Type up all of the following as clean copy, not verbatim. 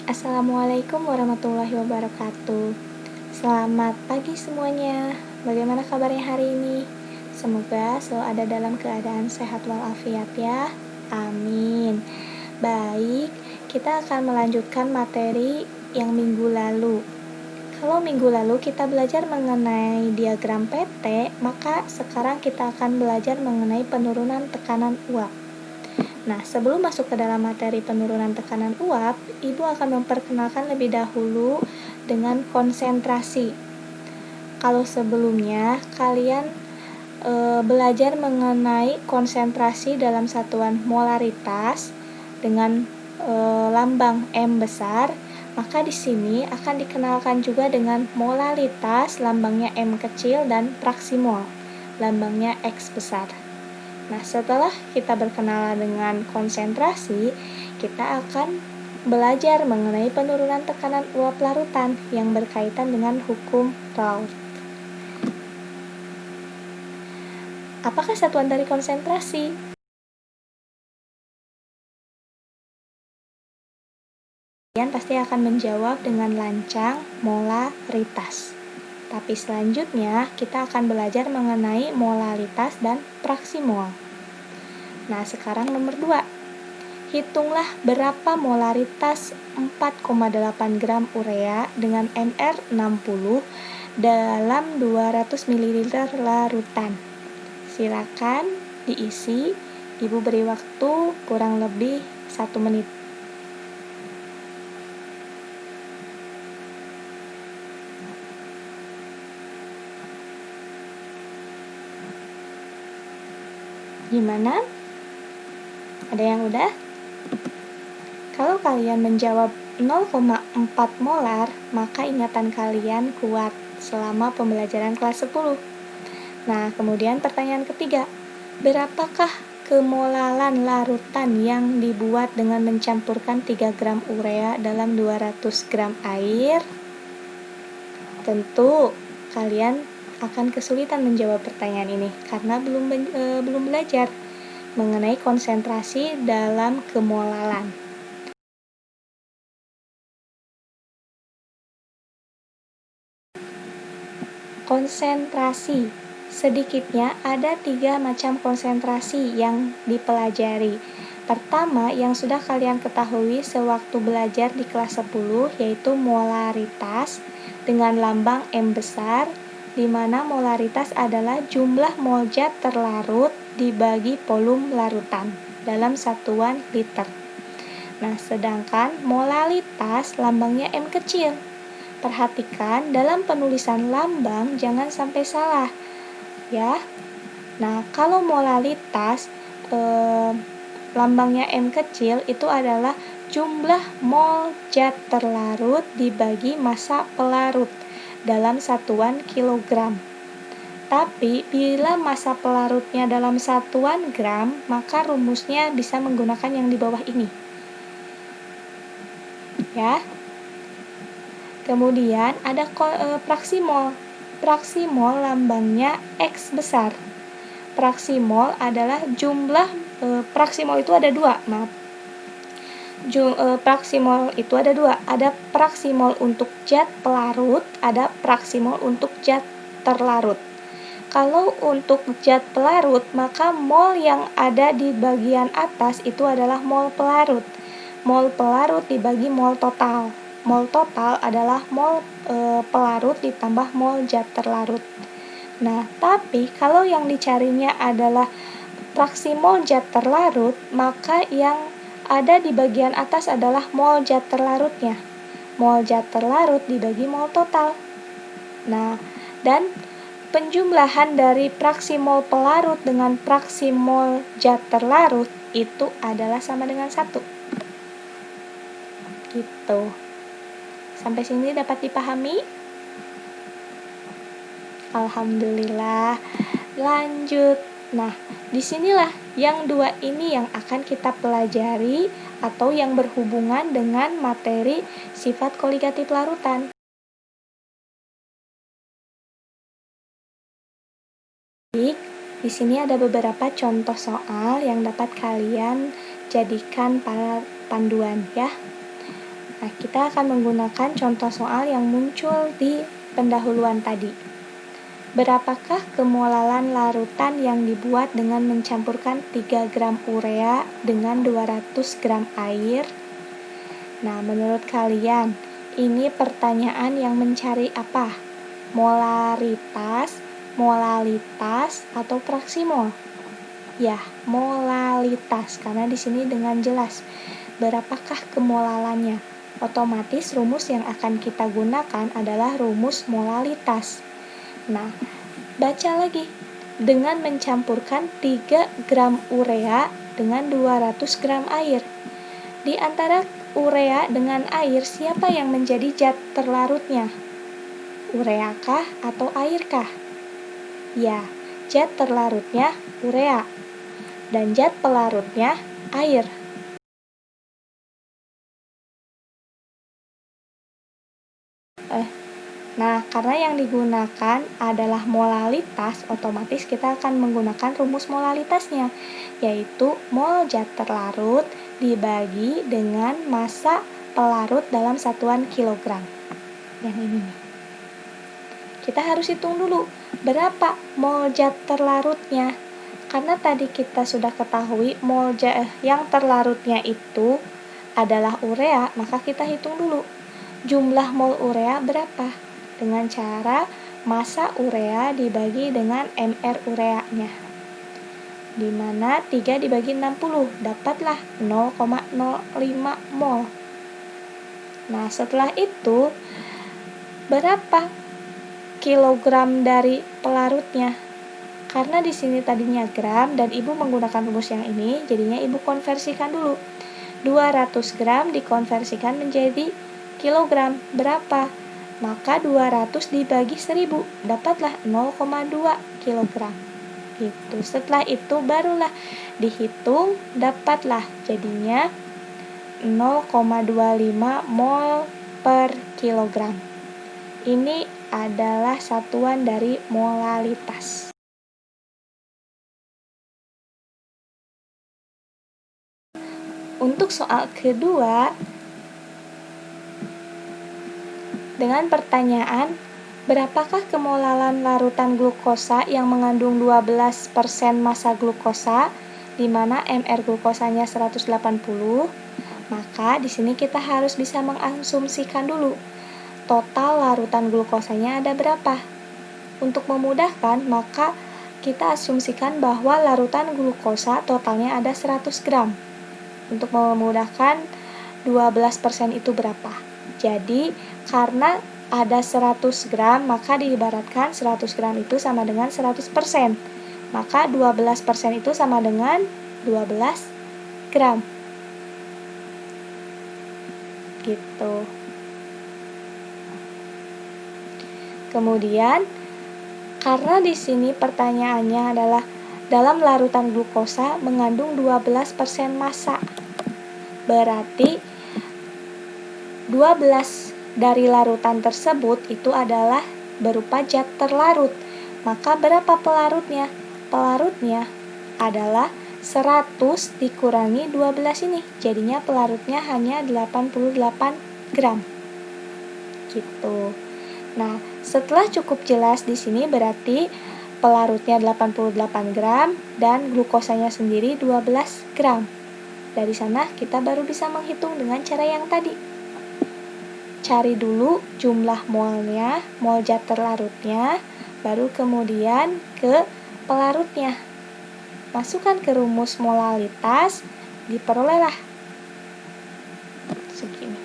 Assalamualaikum warahmatullahi wabarakatuh. Selamat pagi semuanya. Bagaimana kabarnya hari ini? Semoga selalu ada dalam keadaan sehat walafiat ya. Amin. Baik, kita akan melanjutkan materi yang minggu lalu. Kalau minggu lalu kita belajar mengenai diagram PT, maka sekarang kita akan belajar mengenai penurunan tekanan uap. Nah, sebelum masuk ke dalam materi penurunan tekanan uap, Ibu akan memperkenalkan lebih dahulu dengan konsentrasi. Kalau sebelumnya kalian belajar mengenai konsentrasi dalam satuan molaritas dengan lambang M besar, maka di sini akan dikenalkan juga dengan molalitas, lambangnya M kecil, dan praksimol, lambangnya X besar. Nah, setelah kita berkenalan dengan konsentrasi, kita akan belajar mengenai penurunan tekanan uap larutan yang berkaitan dengan hukum Raoult. Apakah satuan dari konsentrasi? Kalian pasti akan menjawab dengan lancang molaritas. Tapi selanjutnya kita akan belajar mengenai molalitas dan praksimol. Nah, sekarang nomor 2. Hitunglah berapa molaritas 4,8 gram urea dengan NR 60 dalam 200 ml larutan. Silakan diisi. Ibu beri waktu kurang lebih 1 menit. Gimana? Ada yang udah? Kalau kalian menjawab 0,4 molar, maka ingatan kalian kuat selama pembelajaran kelas 10. Nah, kemudian pertanyaan ketiga, berapakah kemolalan larutan yang dibuat dengan mencampurkan 3 gram urea dalam 200 gram air? Tentu kalian akan kesulitan menjawab pertanyaan ini karena belum belajar mengenai konsentrasi dalam kemolalan. Konsentrasi. Sedikitnya ada 3 macam konsentrasi yang dipelajari. Pertama, yang sudah kalian ketahui sewaktu belajar di kelas 10, yaitu molaritas dengan lambang M besar, di mana molaritas adalah jumlah mol zat terlarut dibagi volum larutan dalam satuan liter. Nah, sedangkan molalitas lambangnya M kecil. Perhatikan dalam penulisan lambang jangan sampai salah ya. Nah, kalau molalitas lambangnya M kecil itu adalah jumlah mol zat terlarut dibagi massa pelarut dalam satuan kilogram. Tapi bila massa pelarutnya dalam satuan gram, maka rumusnya bisa menggunakan yang di bawah ini ya. Kemudian ada praksimol. Praksimol lambangnya X besar. Praksimol adalah jumlah praksimol itu ada dua, maaf. Praksimol itu ada dua. Ada praksimol untuk zat pelarut, ada praksimol untuk zat terlarut. Kalau untuk zat pelarut, maka mol yang ada di bagian atas itu adalah mol pelarut. Mol pelarut dibagi mol total. Mol total adalah mol pelarut ditambah mol zat terlarut. Nah, tapi kalau yang dicarinya adalah praksimol zat terlarut, maka yang ada di bagian atas adalah mol zat terlarutnya. Mol zat terlarut dibagi mol total. Nah, dan penjumlahan dari praksimol pelarut dengan praksimol zat terlarut itu adalah sama dengan 1. Gitu. Sampai sini dapat dipahami? Alhamdulillah. Lanjut. Nah, disinilah yang 2 ini yang akan kita pelajari atau yang berhubungan dengan materi sifat koligatif larutan. Baik, di sini ada beberapa contoh soal yang dapat kalian jadikan para panduan ya. Nah, kita akan menggunakan contoh soal yang muncul di pendahuluan tadi. Berapakah kemolalan larutan yang dibuat dengan mencampurkan 3 gram urea dengan 200 gram air? Nah, menurut kalian, ini pertanyaan yang mencari apa? Molaritas, molalitas, atau fraksi mol? Ya, molalitas, karena di sini dengan jelas berapakah kemolalannya. Otomatis rumus yang akan kita gunakan adalah rumus molalitas. Nah, baca lagi. Dengan mencampurkan 3 gram urea dengan 200 gram air. Di antara urea dengan air, siapa yang menjadi zat terlarutnya? Ureakah atau airkah? Ya, zat terlarutnya urea dan zat pelarutnya air. Nah, karena yang digunakan adalah molalitas, otomatis kita akan menggunakan rumus molalitasnya, yaitu mol zat terlarut dibagi dengan massa pelarut dalam satuan kilogram. Yang ini nih. Kita harus hitung dulu, berapa mol zat terlarutnya. Karena tadi kita sudah ketahui mol zat yang terlarutnya itu adalah urea, maka kita hitung dulu. Jumlah mol urea berapa? Dengan cara massa urea dibagi dengan mR ureanya, di mana 3 dibagi 60, dapatlah 0,05 mol. Nah, setelah itu, berapa kilogram dari pelarutnya? Karena di sini tadinya gram dan ibu menggunakan rumus yang ini, jadinya ibu konversikan dulu. 200 gram dikonversikan menjadi kilogram, berapa? Maka 200 dibagi 1000, dapatlah 0,2 kg. Gitu. Setelah itu barulah dihitung, dapatlah jadinya 0,25 mol per kilogram. Ini adalah satuan dari molalitas. Untuk soal kedua, dengan pertanyaan, berapakah kemolalan larutan glukosa yang mengandung 12% massa glukosa, di mana mR glukosanya 180? Maka di sini kita harus bisa mengasumsikan dulu total larutan glukosanya ada berapa. Untuk memudahkan, maka kita asumsikan bahwa larutan glukosa totalnya ada 100 gram. Untuk memudahkan, 12% itu berapa? Jadi, karena ada 100 gram, maka diibaratkan 100 gram itu sama dengan 100%. Maka 12% itu sama dengan 12 gram. Gitu. Kemudian, karena di sini pertanyaannya adalah dalam larutan glukosa mengandung 12% massa. Berarti 12 dari larutan tersebut itu adalah berupa zat terlarut. Maka berapa pelarutnya? Pelarutnya adalah 100 dikurangi 12 ini. Jadinya pelarutnya hanya 88 gram. Gitu. Nah, setelah cukup jelas di sini berarti pelarutnya 88 gram dan glukosanya sendiri 12 gram. Dari sana kita baru bisa menghitung dengan cara yang tadi. Cari dulu jumlah molnya, mol zat terlarutnya, baru kemudian ke pelarutnya. Masukkan ke rumus molalitas, diperolehlah segini.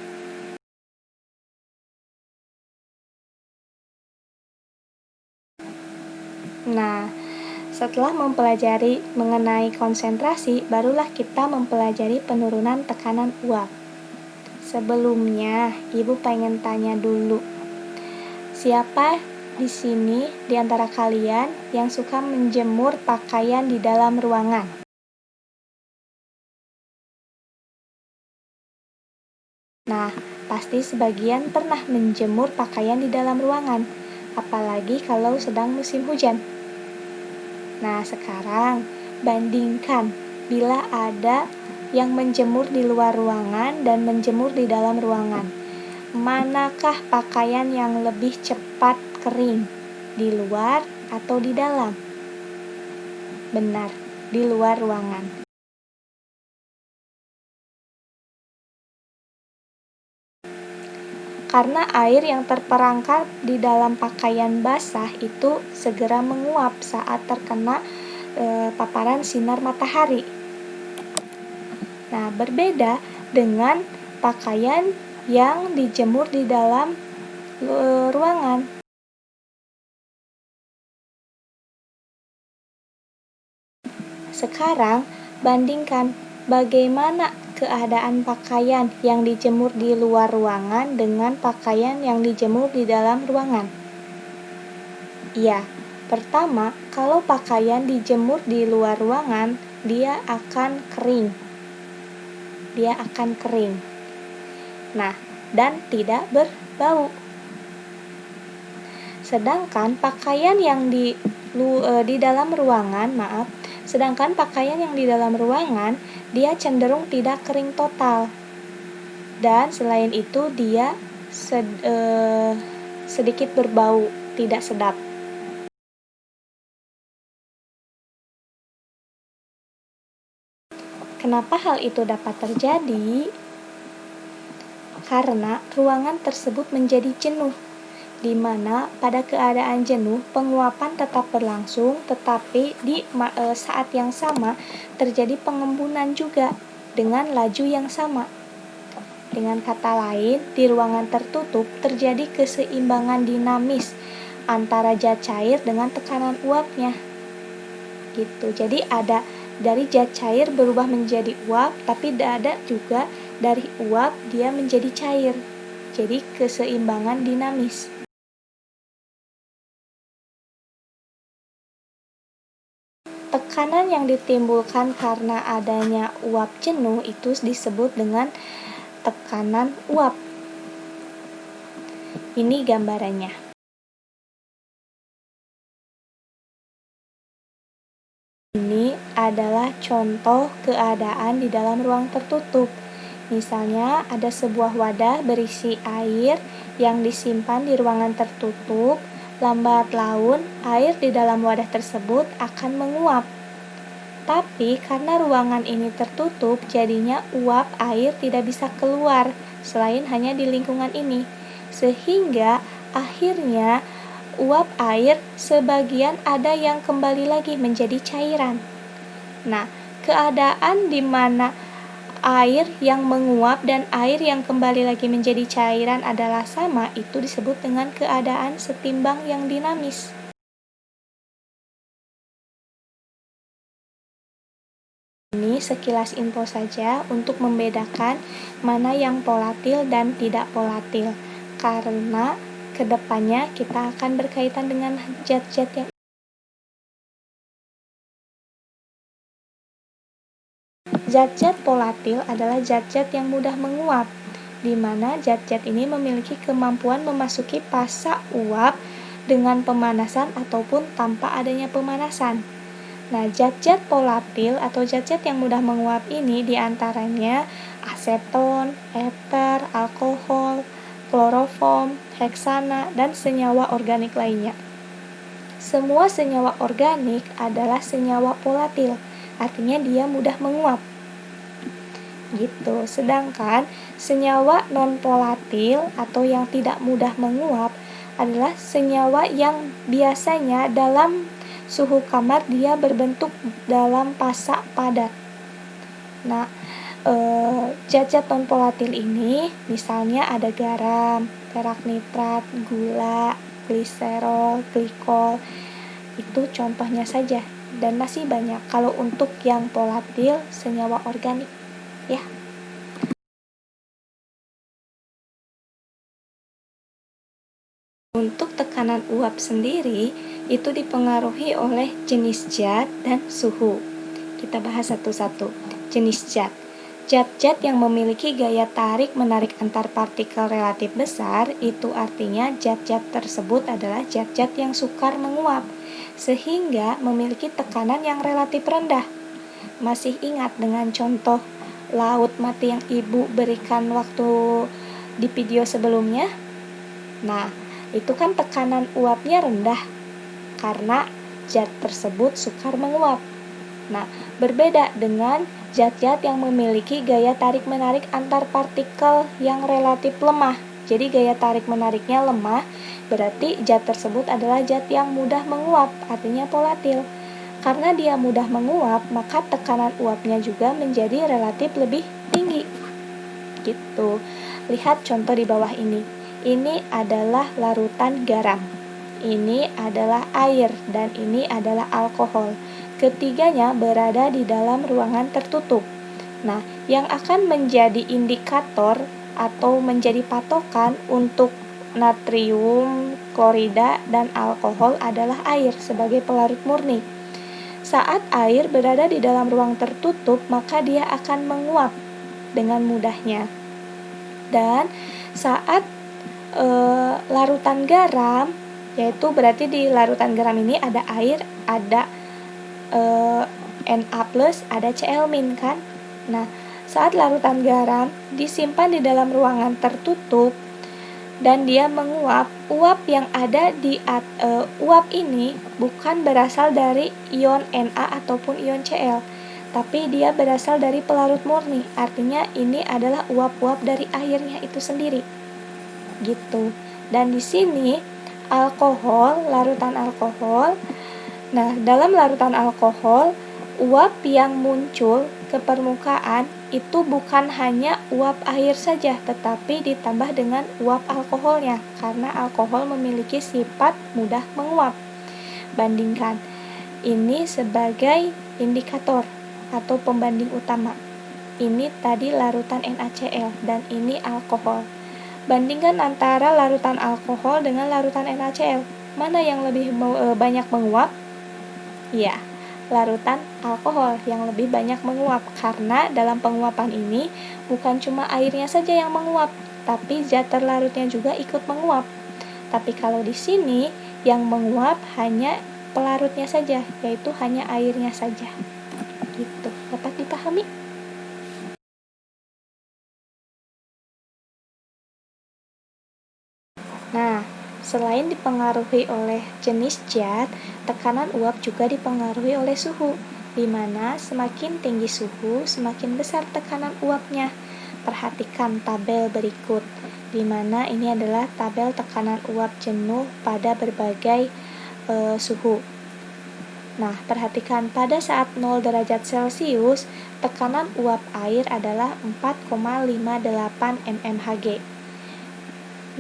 Nah, setelah mempelajari mengenai konsentrasi, barulah kita mempelajari penurunan tekanan uap. Sebelumnya, ibu pengen tanya dulu, siapa di sini di antara kalian yang suka menjemur pakaian di dalam ruangan? Nah, pasti sebagian pernah menjemur pakaian di dalam ruangan, apalagi kalau sedang musim hujan. Nah, sekarang bandingkan bila ada yang menjemur di luar ruangan dan menjemur di dalam ruangan. Manakah pakaian yang lebih cepat kering? Di luar atau di dalam? Benar, di luar ruangan. Karena air yang terperangkap di dalam pakaian basah itu segera menguap saat terkena paparan sinar matahari. Nah, berbeda dengan pakaian yang dijemur di dalam ruangan. Sekarang, bandingkan bagaimana keadaan pakaian yang dijemur di luar ruangan dengan pakaian yang dijemur di dalam ruangan. Ya, pertama, kalau pakaian dijemur di luar ruangan, dia akan kering. Nah, dan tidak berbau. Sedangkan pakaian yang di dalam ruangan, sedangkan pakaian yang di dalam ruangan dia cenderung tidak kering total. Dan selain itu dia sedikit berbau, tidak sedap. Kenapa hal itu dapat terjadi? Karena ruangan tersebut menjadi jenuh, di mana pada keadaan jenuh penguapan tetap berlangsung, tetapi di saat yang sama terjadi pengembunan juga dengan laju yang sama. Dengan kata lain, di ruangan tertutup terjadi keseimbangan dinamis antara zat cair dengan tekanan uapnya. Gitu. Jadi ada dari zat cair berubah menjadi uap, tapi ada juga dari uap dia menjadi cair. Jadi keseimbangan dinamis. Tekanan yang ditimbulkan karena adanya uap jenuh itu disebut dengan tekanan uap. Ini gambarannya. Ini adalah contoh keadaan di dalam ruang tertutup. Misalnya ada sebuah wadah berisi air yang disimpan di ruangan tertutup. Lambat laun, air di dalam wadah tersebut akan menguap. Tapi karena ruangan ini tertutup, jadinya uap air tidak bisa keluar selain hanya di lingkungan ini. Sehingga akhirnya uap air sebagian ada yang kembali lagi menjadi cairan. Nah, keadaan di mana air yang menguap dan air yang kembali lagi menjadi cairan adalah sama, itu disebut dengan keadaan setimbang yang dinamis. Ini sekilas info saja untuk membedakan mana yang volatil dan tidak volatil, karena kedepannya kita akan berkaitan dengan zat-zat yang zat-zat volatil adalah zat-zat yang mudah menguap, di mana zat-zat ini memiliki kemampuan memasuki fasa uap dengan pemanasan ataupun tanpa adanya pemanasan. Nah, zat-zat volatil atau zat-zat yang mudah menguap ini diantaranya aseton, eter, alkohol, kloroform, heksana, dan senyawa organik lainnya. Semua senyawa organik adalah senyawa volatil, artinya dia mudah menguap. Gitu. Sedangkan senyawa non-volatil atau yang tidak mudah menguap adalah senyawa yang biasanya dalam suhu kamar dia berbentuk dalam fasa padat. Nah, zat-zat non-volatil ini misalnya ada garam, perak nitrat, gula, gliserol, glikol. Itu contohnya saja dan masih banyak. Kalau untuk yang volatil senyawa organik ya. Untuk tekanan uap sendiri itu dipengaruhi oleh jenis zat dan suhu. Kita bahas satu-satu. Jenis zat. Zat-zat yang memiliki gaya tarik-menarik antar partikel relatif besar, itu artinya zat-zat tersebut adalah zat-zat yang sukar menguap, sehingga memiliki tekanan yang relatif rendah. Masih ingat dengan contoh laut mati yang Ibu berikan waktu di video sebelumnya? Nah, itu kan tekanan uapnya rendah karena zat tersebut sukar menguap. Nah, berbeda dengan zat-zat yang memiliki gaya tarik-menarik antar partikel yang relatif lemah. Jadi gaya tarik-menariknya lemah, berarti zat tersebut adalah zat yang mudah menguap, artinya volatil. Karena dia mudah menguap, maka tekanan uapnya juga menjadi relatif lebih tinggi. Gitu. Lihat contoh di bawah ini. Ini adalah larutan garam. Ini adalah air dan ini adalah alkohol. Ketiganya berada di dalam ruangan tertutup. Nah, yang akan menjadi indikator atau menjadi patokan untuk natrium, klorida, dan alkohol adalah air sebagai pelarut murni. Saat air berada di dalam ruang tertutup, maka dia akan menguap dengan mudahnya. Dan saat larutan garam, yaitu berarti di larutan garam ini ada air, ada Na+, ada Cl- kan? Nah, saat larutan garam disimpan di dalam ruangan tertutup dan dia menguap, uap yang ada di uap ini bukan berasal dari ion Na ataupun ion Cl, tapi dia berasal dari pelarut murni. Artinya ini adalah uap-uap dari airnya itu sendiri. Gitu. Dan di sini alkohol, larutan alkohol. Nah, dalam larutan alkohol, uap yang muncul ke permukaan itu bukan hanya uap air saja, tetapi ditambah dengan uap alkoholnya, karena alkohol memiliki sifat mudah menguap. Bandingkan. Ini sebagai indikator atau pembanding utama. Ini tadi larutan NaCl dan ini alkohol. Bandingkan antara larutan alkohol dengan larutan NaCl. Mana yang lebih banyak menguap? Ya, larutan alkohol yang lebih banyak menguap karena dalam penguapan ini bukan cuma airnya saja yang menguap, tapi zat terlarutnya juga ikut menguap. Tapi kalau di sini yang menguap hanya pelarutnya saja, yaitu hanya airnya saja. Gitu. Dapat dipahami? Nah, selain dipengaruhi oleh jenis zat, tekanan uap juga dipengaruhi oleh suhu, di mana semakin tinggi suhu, semakin besar tekanan uapnya. Perhatikan tabel berikut, di mana ini adalah tabel tekanan uap jenuh pada berbagai suhu. Nah, perhatikan pada saat 0 derajat Celcius, tekanan uap air adalah 4,58 mmHg.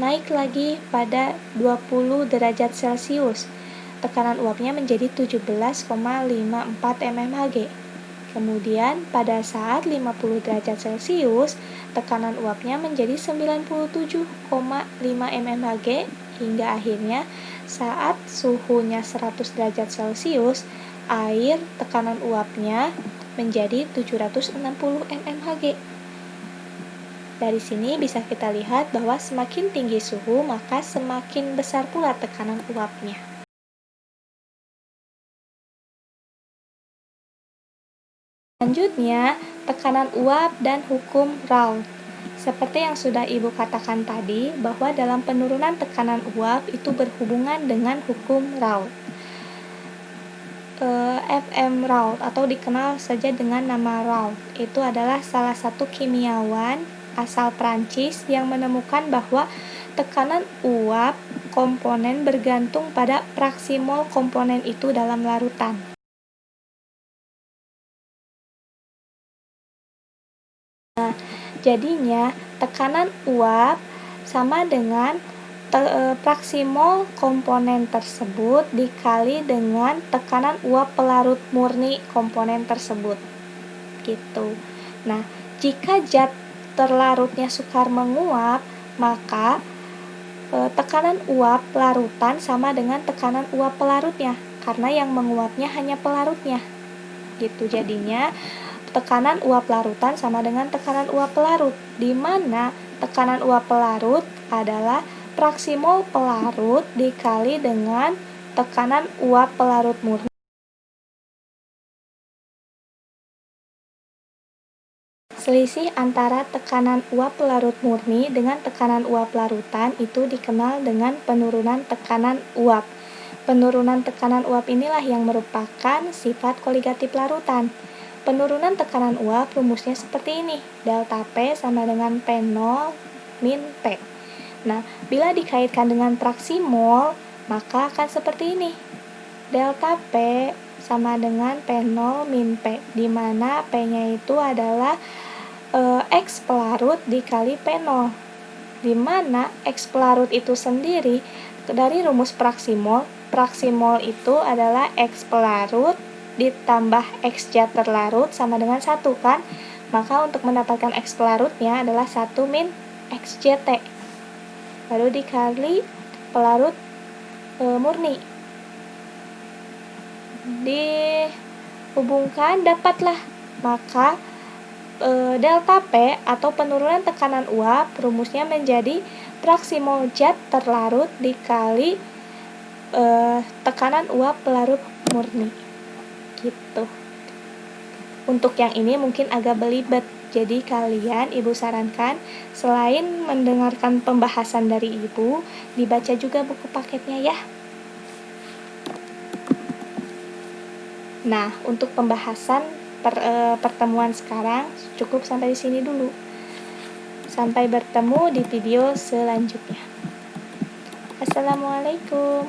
Naik lagi pada 20 derajat Celcius, tekanan uapnya menjadi 17,54 mmHg. Kemudian pada saat 50 derajat Celcius, tekanan uapnya menjadi 97,5 mmHg hingga akhirnya saat suhunya 100 derajat Celcius, air tekanan uapnya menjadi 760 mmHg. Dari sini bisa kita lihat bahwa semakin tinggi suhu, maka semakin besar pula tekanan uapnya. Selanjutnya, tekanan uap dan hukum Raoult. Seperti yang sudah Ibu katakan tadi, bahwa dalam penurunan tekanan uap itu berhubungan dengan hukum Raoult. F.M. Raoult atau dikenal saja dengan nama Raoult, itu adalah salah satu kimiawan asal Prancis yang menemukan bahwa tekanan uap komponen bergantung pada fraksi mol komponen itu dalam larutan. Nah, jadinya tekanan uap sama dengan fraksi mol komponen tersebut dikali dengan tekanan uap pelarut murni komponen tersebut. Gitu. Nah, jika zat terlarutnya sukar menguap, maka tekanan uap larutan sama dengan tekanan uap pelarutnya, karena yang menguapnya hanya pelarutnya. Gitu jadinya tekanan uap larutan sama dengan tekanan uap pelarut, di mana tekanan uap pelarut adalah fraksi mol pelarut dikali dengan tekanan uap pelarut murni. Selisih antara tekanan uap larut murni dengan tekanan uap larutan itu dikenal dengan penurunan tekanan uap. Penurunan tekanan uap inilah yang merupakan sifat koligatif larutan. Penurunan tekanan uap rumusnya seperti ini. Delta P sama dengan P0 min P. Nah, bila dikaitkan dengan fraksi mol, maka akan seperti ini. Delta P sama dengan P0 min P, di mana P-nya itu adalah X pelarut dikali P0, di mana X pelarut itu sendiri dari rumus fraksi mol itu adalah X pelarut ditambah X zat terlarut sama dengan 1 kan, maka untuk mendapatkan X pelarutnya adalah 1 min X ZT, lalu dikali pelarut murni, dihubungkan dapatlah maka delta P atau penurunan tekanan uap rumusnya menjadi fraksi mol zat terlarut dikali tekanan uap pelarut murni gitu. Untuk yang ini mungkin agak belibet, jadi kalian ibu sarankan selain mendengarkan pembahasan dari ibu, dibaca juga buku paketnya ya. Nah, untuk pembahasan pertemuan sekarang cukup sampai di sini dulu. Sampai bertemu di video selanjutnya. Assalamualaikum.